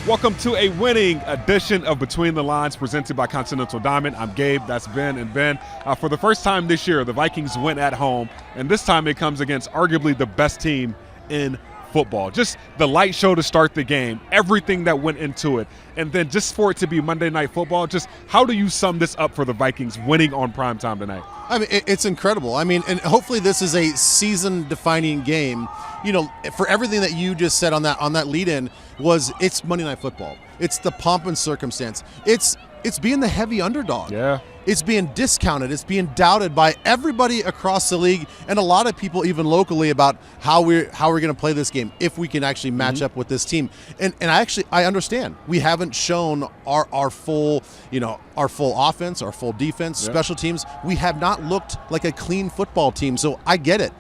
Welcome to a winning edition of Between the Lines presented by Continental Diamond. I'm Gabe, that's Ben, and Ben, for the first time this year, the Vikings win at home, and this time it comes against arguably the best team in football. Just the light show to start the game, everything that went into it, and then just for it to be Monday Night Football, just how do you sum this up for the Vikings winning on primetime tonight? I mean, it's incredible. I mean, and hopefully this is a season-defining game. You know, for everything that you just said on that lead-in it's Monday Night Football. It's the pomp and circumstance. It's being the heavy underdog. Yeah. It's being discounted. It's being doubted by everybody across the league and a lot of people even locally about how we're going to play this game, if we can actually match up with this team. And I understand. We haven't shown our full offense, our full defense, special teams. We have not looked like a clean football team. So I get it.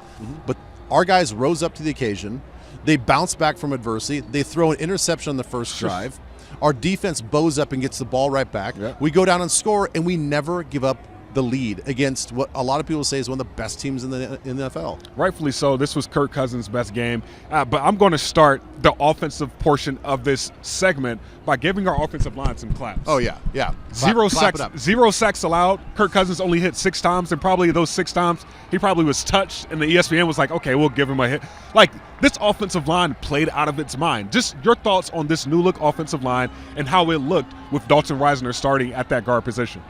But our guys rose up to the occasion. They bounced back from adversity. They throw an interception on the first drive. Our defense bows up and gets the ball right back. Yep. We go down and score, and we never give up the lead against what a lot of people say is one of the best teams in the NFL. Rightfully so. This was Kirk Cousins' best game. But I'm going to start the offensive portion of this segment by giving our offensive line some claps. Oh, yeah. Zero sacks allowed. Kirk Cousins only hit 6 times, and probably those 6 times he probably was touched, and the ESPN was like, okay, we'll give him a hit. Like, this offensive line played out of its mind. Just your thoughts on this new-look offensive line and how it looked with Dalton Risner starting at that guard position.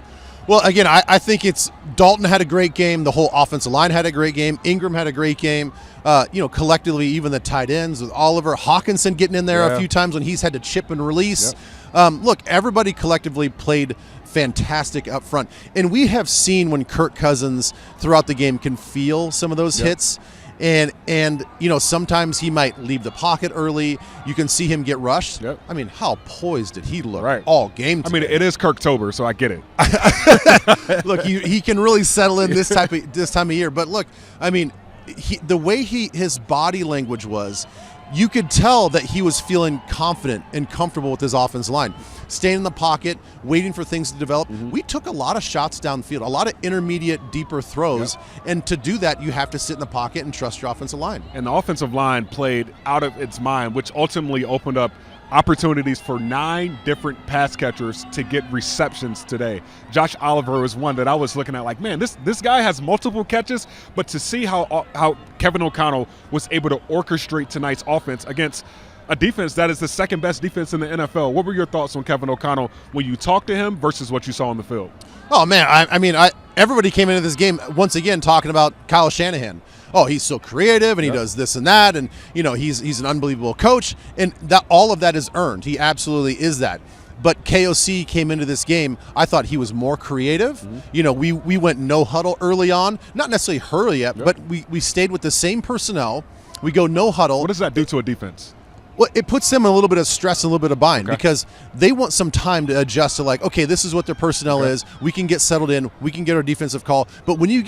Well, again, I think it's Dalton had a great game. The whole offensive line had a great game. Ingram had a great game. Collectively, even the tight ends with Oliver, Hawkinson getting in there a few times when he's had to chip and release. Yep. Look, everybody collectively played fantastic up front. And we have seen when Kirk Cousins throughout the game can feel some of those hits. And sometimes he might leave the pocket early. You can see him get rushed. Yep. I mean, how poised did he look all game today? I mean, it is Kirktober, so I get it. Look, he can really settle in this time of year. But look, I mean, the way his body language was, you could tell that he was feeling confident and comfortable with his offensive line. Staying in the pocket, waiting for things to develop. We took a lot of shots downfield, a lot of intermediate, deeper throws. Yep. And to do that, you have to sit in the pocket and trust your offensive line. And the offensive line played out of its mind, which ultimately opened up opportunities for 9 different pass catchers to get receptions today. Josh Oliver was one that I was looking at like, man, this guy has multiple catches, but to see how Kevin O'Connell was able to orchestrate tonight's offense against a defense that is the second best defense in the NFL. What were your thoughts on Kevin O'Connell when you talked to him versus what you saw on the field? Oh, man, everybody came into this game once again talking about Kyle Shanahan. Oh, he's so creative, and he does this and that, and he's an unbelievable coach, and that all of that is earned. He absolutely is that. But KOC came into this game, I thought he was more creative. We went no huddle early on, not necessarily hurry up, but we stayed with the same personnel. We go no huddle. What does that do to a defense? Well, it puts them in a little bit of stress and a little bit of bind because they want some time to adjust to like, okay, this is what their personnel is. We can get settled in. We can get our defensive call. But when you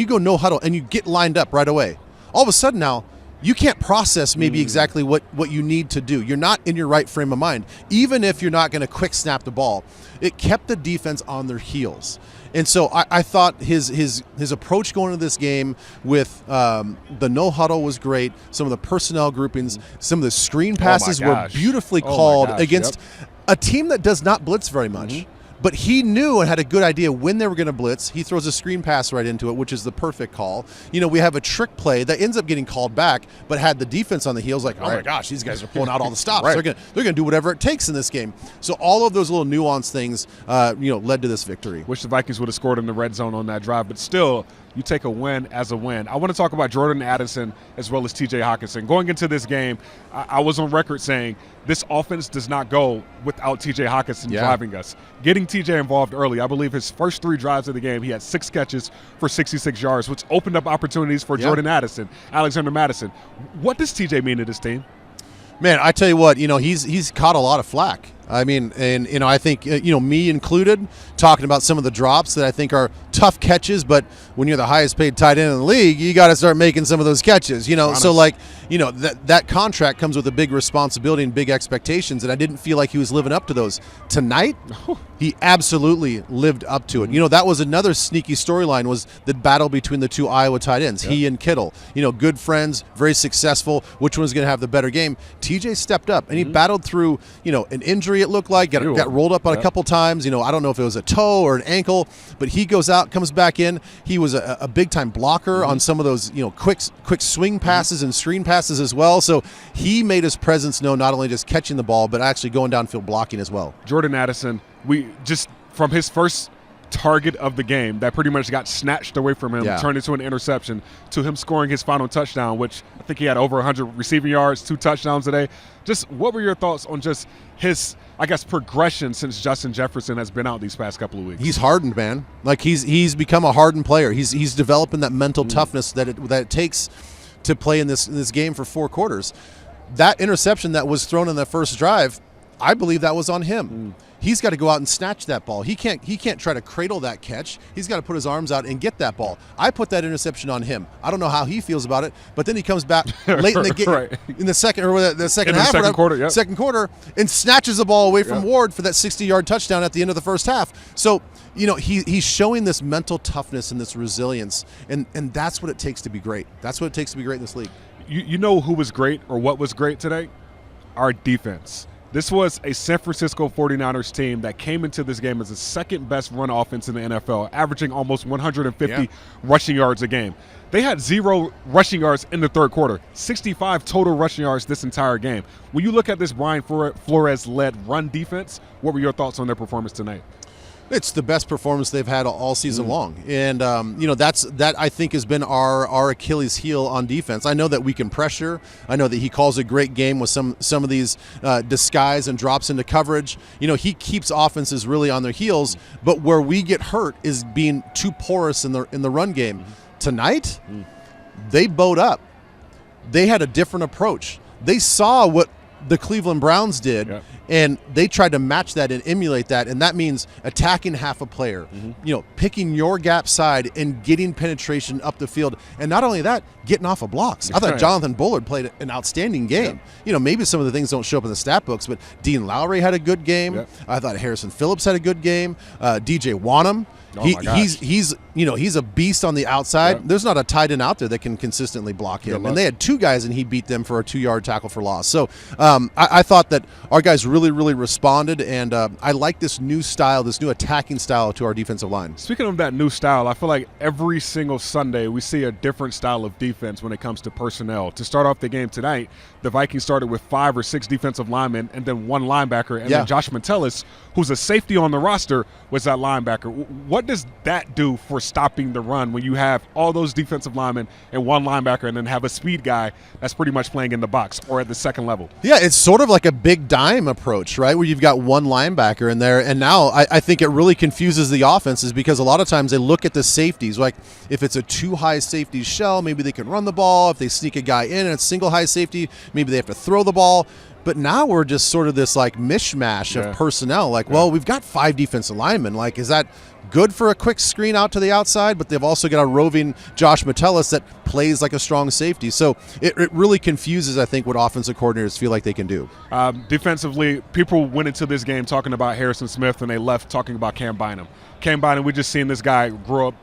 go no huddle and you get lined up right away, all of a sudden now you can't process maybe exactly what you need to do. You're not in your right frame of mind. Even if you're not going to quick snap the ball, it kept the defense on their heels. And so I thought his approach going into this game with the no huddle was great. Some of the personnel groupings, some of the screen passes were beautifully called against a team that does not blitz very much. But he knew and had a good idea when they were going to blitz. He throws a screen pass right into it, which is the perfect call. We have a trick play that ends up getting called back, but had the defense on the heels like, oh my gosh, these guys are pulling out all the stops. They're going to do whatever it takes in this game. So all of those little nuanced things, led to this victory. Wish the Vikings would have scored in the red zone on that drive, but still, you take a win as a win. I want to talk about Jordan Addison as well as T.J. Hawkinson. Going into this game, I was on record saying this offense does not go without T.J. Hawkinson driving us. Getting T.J. involved early, I believe his first 3 drives of the game, he had 6 catches for 66 yards, which opened up opportunities for Jordan Addison, Alexander Mattison. What does T.J. mean to this team? Man, I tell you what, he's caught a lot of flack. I mean, and I think me included, talking about some of the drops that I think are tough catches, but when you're the highest paid tight end in the league, you got to start making some of those catches. So that contract comes with a big responsibility and big expectations, and I didn't feel like he was living up to those. Tonight, he absolutely lived up to it. That was another sneaky storyline, was the battle between the two Iowa tight ends, he and Kittle. Good friends, very successful. Which one's going to have the better game? TJ stepped up, and he battled through, an injury, it looked like, got rolled up on a couple times. I don't know if it was a toe or an ankle, but he goes out, comes back in. He was a big-time blocker on some of those, quick swing passes and screen passes as well. So he made his presence known, not only just catching the ball, but actually going downfield blocking as well. Jordan Addison, from his first target of the game that pretty much got snatched away from him, turned into an interception, to him scoring his final touchdown, which I think he had over 100 receiving yards, 2 touchdowns today. Just what were your thoughts on just his, progression since Justin Jefferson has been out these past couple of weeks? He's hardened, man. Like he's become a hardened player. He's developing that mental toughness that it takes to play in this game for 4 quarters. That interception that was thrown in the first drive, I believe that was on him. He's got to go out and snatch that ball. He can't try to cradle that catch. He's got to put his arms out and get that ball. I put that interception on him. I don't know how he feels about it, but then he comes back late in the game, in the second quarter, and snatches the ball away from Ward for that 60-yard touchdown at the end of the first half. So, he's showing this mental toughness and this resilience, and that's what it takes to be great. That's what it takes to be great in this league. You know who was great, or what was great today? Our defense. This was a San Francisco 49ers team that came into this game as the second best run offense in the NFL, averaging almost 150 rushing yards a game. They had 0 rushing yards in the third quarter, 65 total rushing yards this entire game. When you look at this Brian Flores-led run defense, what were your thoughts on their performance tonight? It's the best performance they've had all season long, and that I think has been our Achilles heel on defense. I know that we can pressure. I know that he calls a great game with some of these disguise and drops into coverage. He keeps offenses really on their heels. But where we get hurt is being too porous in the run game. Tonight, they bowed up. They had a different approach. They saw what the Cleveland Browns did, and they tried to match that and emulate that, and that means attacking half a player, picking your gap side and getting penetration up the field, and not only that, getting off of blocks. I thought Jonathan Bullard played an outstanding game. Maybe some of the things don't show up in the stat books, but Dean Lowry had a good game. I thought Harrison Phillips had a good game. DJ Wanham. He's a beast on the outside. There's not a tight end out there that can consistently block him. And they had 2 guys, and he beat them for a 2-yard tackle for loss. So I thought that our guys really, really responded, and I like this new style, this new attacking style to our defensive line. Speaking of that new style, I feel like every single Sunday we see a different style of defense when it comes to personnel. To start off the game tonight, the Vikings started with 5 or 6 defensive linemen and then 1 linebacker, and then Josh Metellus, who's a safety on the roster, was that linebacker. What does that do for stopping the run when you have all those defensive linemen and 1 linebacker and then have a speed guy that's pretty much playing in the box or at the second level? Yeah, it's sort of like a big dime approach, right, where you've got 1 linebacker in there. And now I think it really confuses the offenses, because a lot of times they look at the safeties. Like if it's a 2 high safety shell, maybe they can run the ball. If they sneak a guy in and it's single high safety, maybe they have to throw the ball. But now we're just sort of this mishmash of personnel. Well, we've got 5 defensive linemen. Is that good for a quick screen out to the outside? But they've also got a roving Josh Metellus that plays like a strong safety. So it really confuses, I think, what offensive coordinators feel like they can do. Defensively, people went into this game talking about Harrison Smith, and they left talking about Cam Bynum. Cam Bynum, we just seen this guy grow up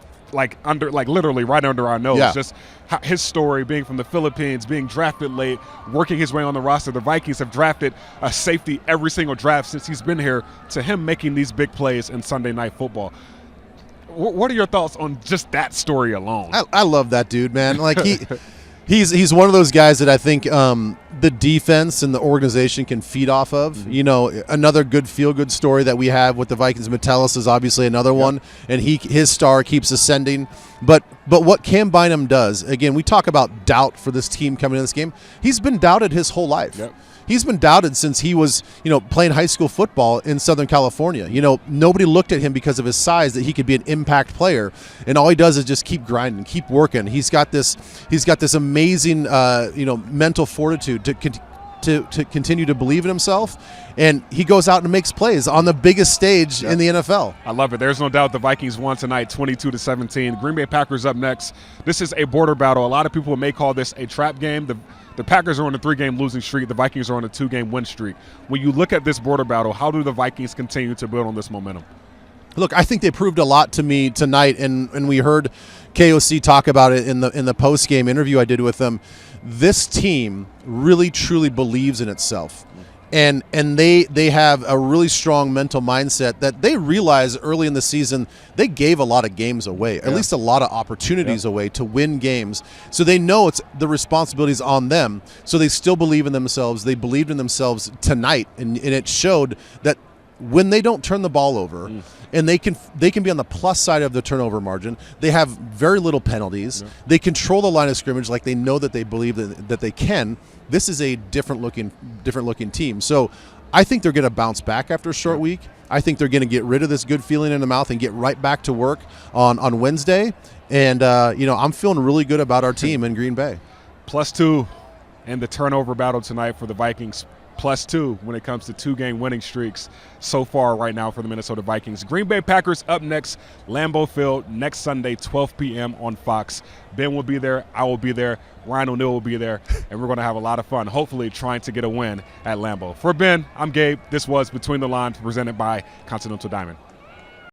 literally right under our nose. Just his story, being from the Philippines, being drafted late, working his way on the roster. The Vikings have drafted a safety every single draft since he's been here, to him making these big plays in Sunday Night Football. What are your thoughts on just that story alone? I love that dude, man. He's one of those guys that I think the defense and the organization can feed off of. Another good feel-good story that we have with the Vikings, Metellus, is obviously another one, and his star keeps ascending. But what Cam Bynum does, again, we talk about doubt for this team coming into this game. He's been doubted his whole life. He's been doubted since he was, playing high school football in Southern California. Nobody looked at him because of his size that he could be an impact player, and all he does is just keep grinding, keep working. He's got this amazing, mental fortitude to continue to believe in himself, and he goes out and makes plays on the biggest stage in the NFL. I love it. There's no doubt the Vikings won tonight, 22-17. Green Bay Packers up next. This is a border battle. A lot of people may call this a trap game. The Packers are on a 3-game losing streak. The Vikings are on a 2-game win streak. When you look at this border battle, how do the Vikings continue to build on this momentum? Look, I think they proved a lot to me tonight, and we heard KOC talk about it in the post-game interview I did with them. This team really, truly believes in itself. And they have a really strong mental mindset that they realize early in the season they gave a lot of games away, at least a lot of opportunities away to win games. So they know it's the responsibilities on them. So they still believe in themselves. They believed in themselves tonight, and it showed that when they don't turn the ball over, and they can be on the plus side of the turnover margin. They have very little penalties. Yeah. They control the line of scrimmage like they know that they believe that they can. This is a different looking team. So I think they're going to bounce back after a short week. I think they're going to get rid of this good feeling in the mouth and get right back to work on Wednesday. And I'm feeling really good about our team in Green Bay. +2 in the turnover battle tonight for the Vikings. +2 when it comes to 2-game winning streaks so far right now for the Minnesota Vikings. Green Bay Packers up next, Lambeau Field, next Sunday, 12 p.m. on Fox. Ben will be there. I will be there. Ryan O'Neal will be there. And we're going to have a lot of fun, hopefully trying to get a win at Lambeau. For Ben, I'm Gabe. This was Between the Lines presented by Continental Diamond.